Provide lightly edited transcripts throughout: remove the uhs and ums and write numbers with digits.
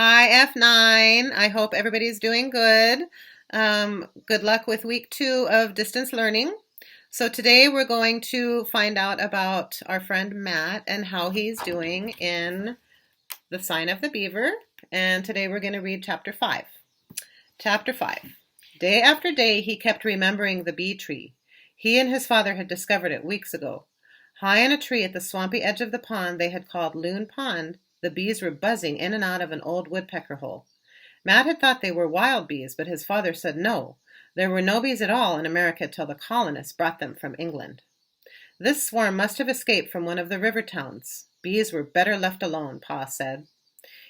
Hi, F9. I hope everybody's doing good. Good luck with week 2 of distance learning. So today we're going to find out about our friend Matt and how he's doing in the sign of the beaver. And today we're going to read chapter 5. Chapter 5. Day after day he kept remembering the bee tree. He and his father had discovered it weeks ago. High in a tree at the swampy edge of the pond they had called Loon Pond, the bees were buzzing in and out of an old woodpecker hole. Matt had thought they were wild bees, but his father said no. There were no bees at all in America till the colonists brought them from England. This swarm must have escaped from one of the river towns. Bees were better left alone, Pa said.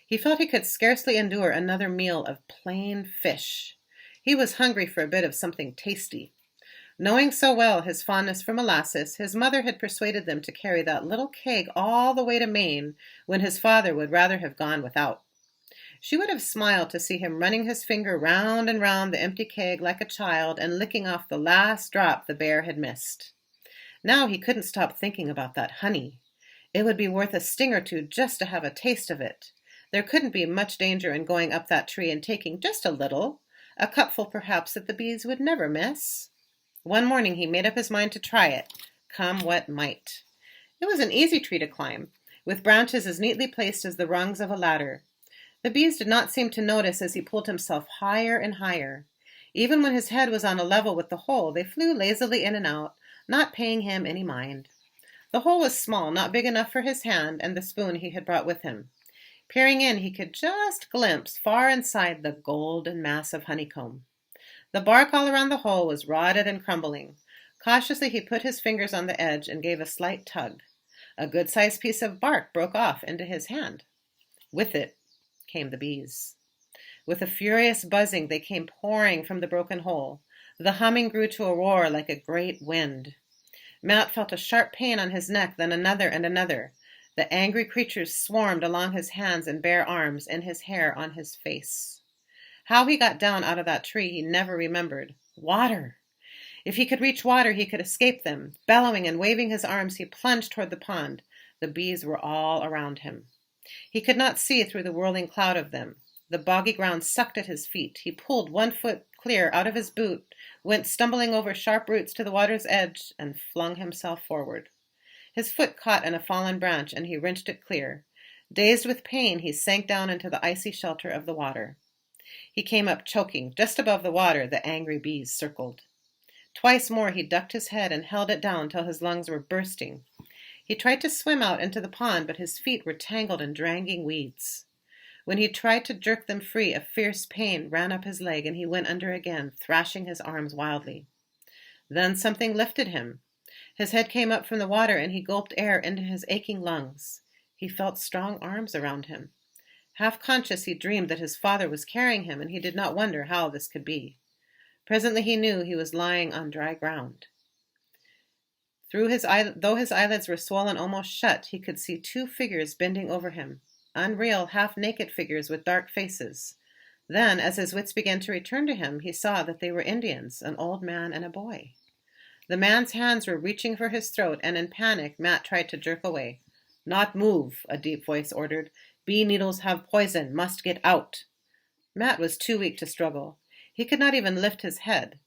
He felt he could scarcely endure another meal of plain fish. He was hungry for a bit of something tasty. Knowing so well his fondness for molasses, his mother had persuaded them to carry that little keg all the way to Maine when his father would rather have gone without. She would have smiled to see him running his finger round and round the empty keg like a child and licking off the last drop the bear had missed. Now he couldn't stop thinking about that honey. It would be worth a sting or two just to have a taste of it. There couldn't be much danger in going up that tree and taking just a little, a cupful perhaps that the bees would never miss. One morning he made up his mind to try it, come what might. It was an easy tree to climb, with branches as neatly placed as the rungs of a ladder. The bees did not seem to notice as he pulled himself higher and higher. Even when his head was on a level with the hole, they flew lazily in and out, not paying him any mind. The hole was small, not big enough for his hand and the spoon he had brought with him. Peering in, he could just glimpse far inside the golden mass of honeycomb. The bark all around the hole was rotted and crumbling. Cautiously he put his fingers on the edge and gave a slight tug. A good-sized piece of bark broke off into his hand. With it came the bees. With a furious buzzing they came pouring from the broken hole. The humming grew to a roar like a great wind. Matt felt a sharp pain on his neck, then another and another. The angry creatures swarmed along his hands and bare arms and his hair on his face. How he got down out of that tree he never remembered. Water! If he could reach water, he could escape them. Bellowing and waving his arms, he plunged toward the pond. The bees were all around him. He could not see through the whirling cloud of them. The boggy ground sucked at his feet. He pulled one foot clear out of his boot, went stumbling over sharp roots to the water's edge, and flung himself forward. His foot caught in a fallen branch, and he wrenched it clear. Dazed with pain, he sank down into the icy shelter of the water. He came up choking. Just above the water, the angry bees circled. Twice more he ducked his head and held it down till his lungs were bursting. He tried to swim out into the pond, but his feet were tangled in dragging weeds. When he tried to jerk them free, a fierce pain ran up his leg, and he went under again, thrashing his arms wildly. Then something lifted him. His head came up from the water, and he gulped air into his aching lungs. He felt strong arms around him. Half conscious, he dreamed that his father was carrying him, and he did not wonder how this could be. Presently he knew he was lying on dry ground. Though his eyelids were swollen almost shut, he could see two figures bending over him, unreal, half-naked figures with dark faces. Then, as his wits began to return to him, he saw that they were Indians, an old man and a boy. The man's hands were reaching for his throat, and in panic Matt tried to jerk away. "Not move," a deep voice ordered. "Bee needles have poison. Must get out." Matt was too weak to struggle. He could not even lift his head.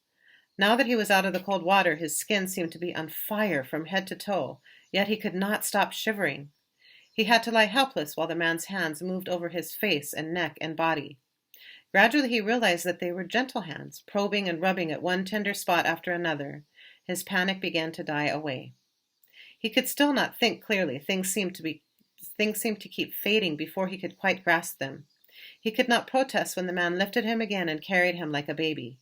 Now that he was out of the cold water, his skin seemed to be on fire from head to toe, yet he could not stop shivering. He had to lie helpless while the man's hands moved over his face and neck and body. Gradually he realized that they were gentle hands, probing and rubbing at one tender spot after another. His panic began to die away. He could still not think clearly. Things seemed to keep fading before he could quite grasp them. He could not protest when the man lifted him again and carried him like a baby.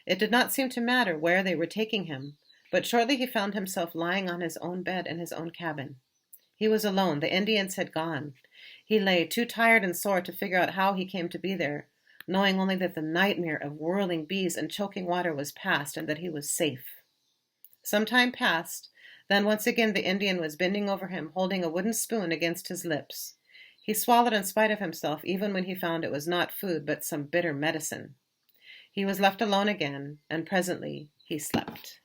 It did not seem to matter where they were taking him, but shortly he found himself lying on his own bed in his own cabin. He was alone. The Indians had gone. He lay, too tired and sore to figure out how he came to be there, knowing only that the nightmare of whirling bees and choking water was past and that he was safe. Some time passed. Then once again the Indian was bending over him, holding a wooden spoon against his lips. He swallowed in spite of himself, even when he found it was not food but some bitter medicine. He was left alone again, and presently he slept.